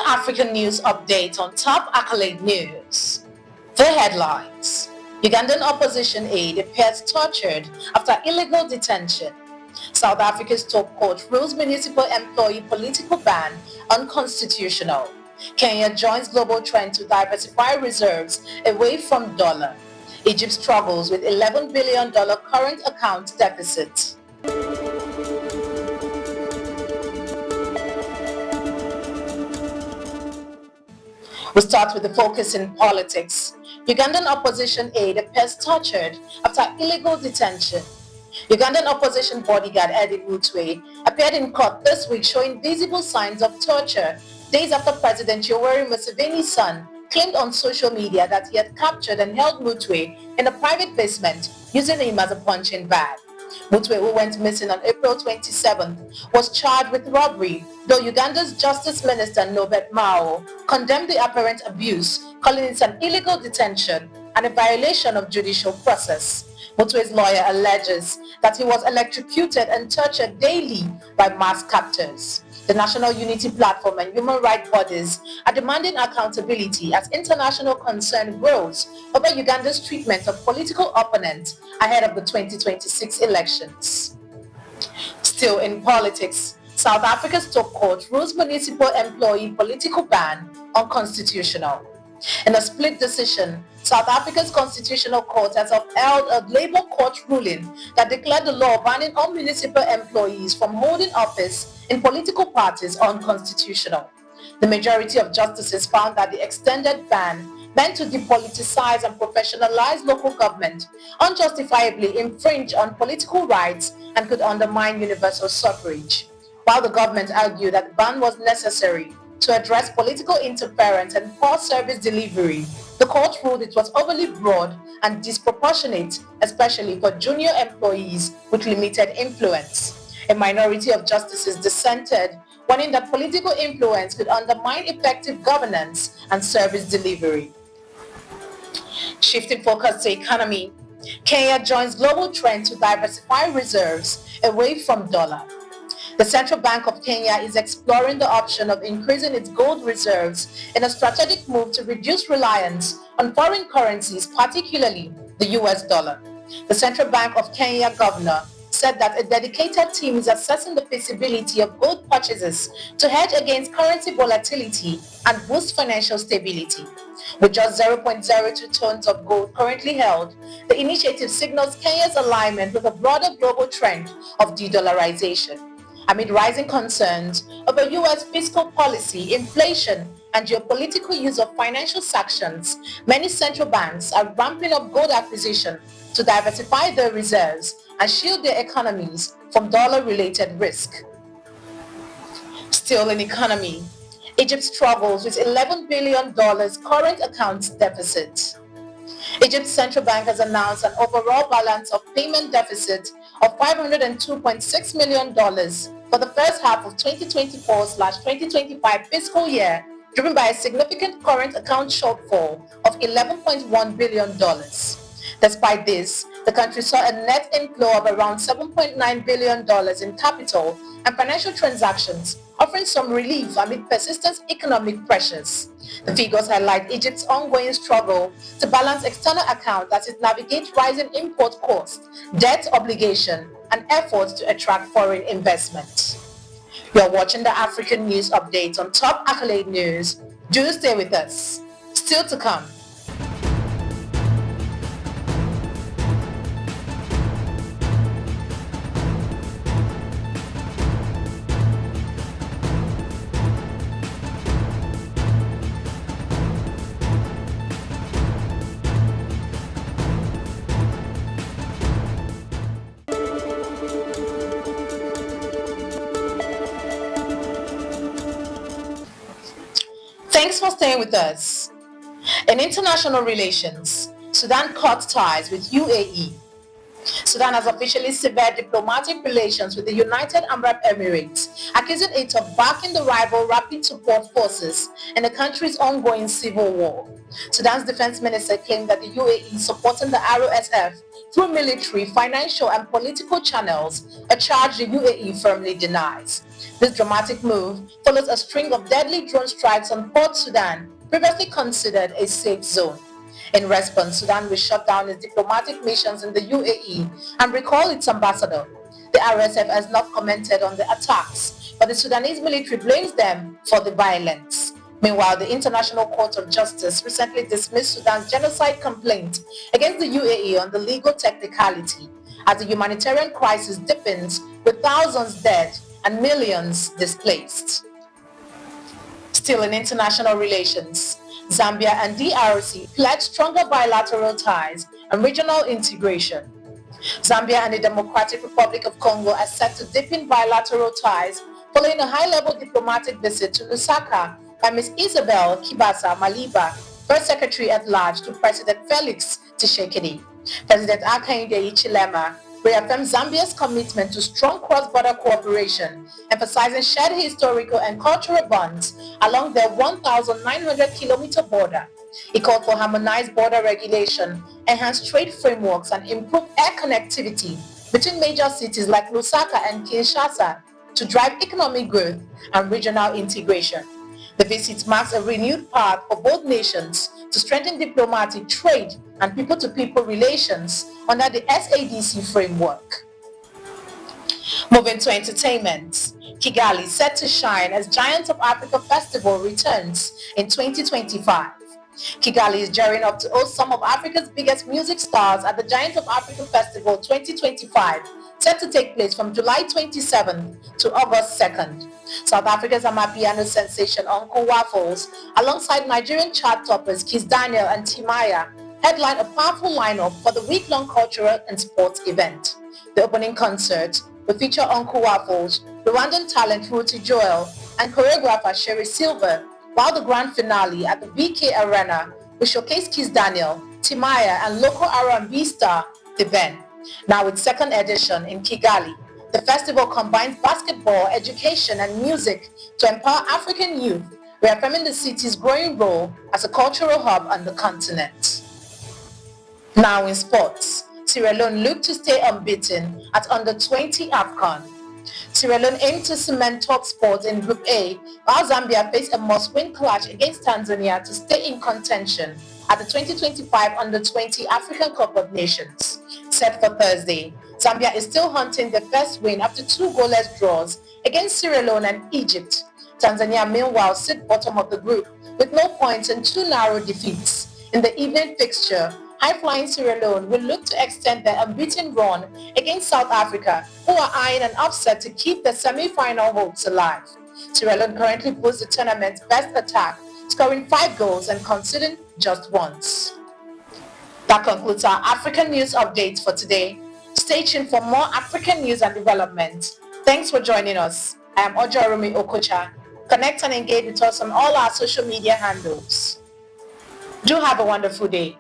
African news update on top accolade news. The headlines. Ugandan opposition aide appears tortured after illegal detention. South Africa's top court rules municipal employee political ban unconstitutional. Kenya joins global trend to diversify reserves away from dollar. Egypt struggles with $11 billion current account deficit. We start with the focus in politics. Ugandan opposition aide appears tortured after illegal detention. Ugandan opposition bodyguard Aide appeared in court this week showing visible signs of torture days after President Yoweri Museveni's son claimed on social media that he had captured and held Mutwe in a private basement using him as a punching bag. Mutwe, who went missing on April 27th, was charged with robbery, though Uganda's Justice Minister Norbert Mao condemned the apparent abuse, calling it an illegal detention and a violation of judicial process. Mutwe's lawyer alleges that he was electrocuted and tortured daily by mass captors. The National Unity Platform and human rights bodies are demanding accountability as international concern grows over Uganda's treatment of political opponents ahead of the 2026 elections. Still in politics, South Africa's top court rules municipal employee political ban unconstitutional. In a split decision, South Africa's Constitutional Court has upheld a Labour Court ruling that declared the law banning all municipal employees from holding office in political parties unconstitutional. The majority of justices found that the extended ban meant to depoliticize and professionalize local government unjustifiably infringed on political rights and could undermine universal suffrage. While the government argued that the ban was necessary to address political interference and poor service delivery, the court ruled it was overly broad and disproportionate, especially for junior employees with limited influence. A minority of justices dissented, warning that political influence could undermine effective governance and service delivery. Shifting focus to economy, Kenya joins global trend to diversify reserves away from dollar. The Central Bank of Kenya is exploring the option of increasing its gold reserves in a strategic move to reduce reliance on foreign currencies, particularly the US dollar. The Central Bank of Kenya governor said that a dedicated team is assessing the feasibility of gold purchases to hedge against currency volatility and boost financial stability. With just 0.02 tons of gold currently held, the initiative signals Kenya's alignment with a broader global trend of de-dollarization. Amid rising concerns over U.S. fiscal policy, inflation, and geopolitical use of financial sanctions, many central banks are ramping up gold acquisition to diversify their reserves and shield their economies from dollar-related risk. Still in economy, Egypt struggles with $11 billion current account deficit. Egypt's central bank has announced an overall balance of payment deficit of $502.6 million for the first half of 2024/2025 fiscal year, driven by a significant current account shortfall of $11.1 billion. Despite this, the country saw a net inflow of around $7.9 billion in capital and financial transactions, offering some relief amid persistent economic pressures. The figures highlight Egypt's ongoing struggle to balance external accounts as it navigates rising import costs, debt obligation, and efforts to attract foreign investment. You are watching the African News Update on Top Accolade News. Do stay with us. Still to come. Thanks for staying with us. In international relations, Sudan cut ties with UAE. Sudan has officially severed diplomatic relations with the United Arab Emirates, accusing it of backing the rival Rapid Support Forces in the country's ongoing civil war. Sudan's defense minister claimed that the UAE is supporting the RSF through military, financial, and political channels, a charge the UAE firmly denies. This dramatic move follows a string of deadly drone strikes on Port Sudan, previously considered a safe zone. In response, Sudan will shut down its diplomatic missions in the UAE and recall its ambassador. The RSF has not commented on the attacks, but the Sudanese military blames them for the violence. Meanwhile, the International Court of Justice recently dismissed Sudan's genocide complaint against the UAE on the legal technicality, as the humanitarian crisis deepens with thousands dead and millions displaced. Still in international relations, Zambia and DRC pledge stronger bilateral ties and regional integration. Zambia and the Democratic Republic of Congo are set to deepen bilateral ties following a high-level diplomatic visit to Lusaka by Ms. Isabelle Kibassa Maliba, First Secretary-at-Large to President Félix Tshisekedi. President Aide reaffirmed Zambia's commitment to strong cross-border cooperation, emphasizing shared historical and cultural bonds along their 1,900-kilometer border. He called for harmonized border regulation, enhanced trade frameworks, and improved air connectivity between major cities like Lusaka and Kinshasa to drive economic growth and regional integration. The visit marks a renewed path for both nations to strengthen diplomatic, trade, and people-to-people relations under the SADC framework. Moving to entertainment, Kigali set to shine as Giants of Africa Festival returns in 2025. Kigali is gearing up to host some of Africa's biggest music stars at the Giants of Africa Festival 2025, set to take place from July 27th to August 2nd. South Africa's Amapiano sensation Uncle Waffles, alongside Nigerian chart toppers Kiss Daniel and Timaya, headline a powerful lineup for the week-long cultural and sports event. The opening concert will feature Uncle Waffles, Rwandan talent Ruti Joel, and choreographer Sherry Silver, while the grand finale at the BK Arena will showcase Kiss Daniel, Timaya, and local R&B star The Ben. Now its second edition in Kigali, the festival combines basketball, education, and music to empower African youth, reaffirming the city's growing role as a cultural hub on the continent. Now in sports, Sierra Leone look to stay unbeaten at Under-20 AFCON. Sierra Leone aim to cement top spot in Group A, while Zambia face a must-win clash against Tanzania to stay in contention at the 2025 Under-20 African Cup of Nations. Set for Thursday, Zambia is still hunting their first win after two goalless draws against Sierra Leone and Egypt. Tanzania, meanwhile, sit bottom of the group with no points and two narrow defeats. In the evening fixture, high-flying Sierra Leone will look to extend their unbeaten run against South Africa, who are eyeing an upset to keep their semi-final hopes alive. Sierra Leone currently boasts the tournament's best attack, scoring 5 goals and conceding just once. That concludes our African news updates for today. Stay tuned for more African news and developments. Thanks for joining us. I am Ojarumi Okocha. Connect and engage with us on all our social media handles. Do have a wonderful day.